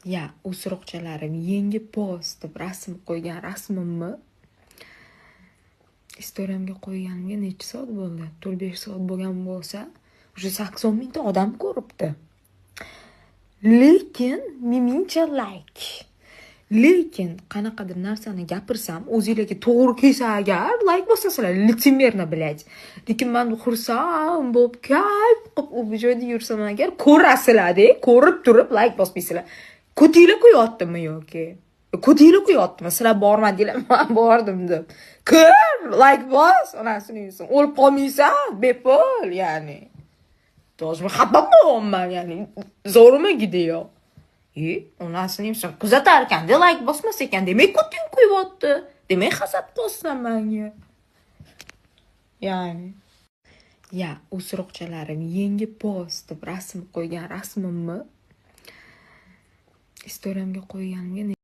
Ya, o'siroqchalarim yangi post deb rasm qo'ygan rasmimni istoriyamga qo'yganimga necha soat bo'ldi? 4-5 soat bo'lgan bo'lsa, уже 80 mingta odam ko'ribdi. Lekin mingcha like. Lekin qanaqadir narsani gapirsam, o'zingizga to'g'ri kelsa agar like bosasizlar, litsemerna, блядь. Lekin men xursand bo'lib, kayf qilib u joyda yursam agar ko'rasizlar-da, ko'rib turib like bosmaysizlar. Ko'tinglar qo'yaptimi yoki? Ko'tinglar qo'yaptimi? Sizlar bormadinglar, men bordim deb. Ko'r, like bos, onasini yursin. O'lib qolmaysan, bepul, ya'ni. To'g'ri, xafa bo'laman, ya'ni. Zo'rmi gidiyo? Onasini yursin. Kuzatar ekan, like bosmas ekan, demak ko'ting qo'yapti. Demak hasad qilsan menga. Ya'ni. Ya, o'siroqchalarim yangi post deb rasm qo'ygan rasmimni istoriyamga qo'yganimga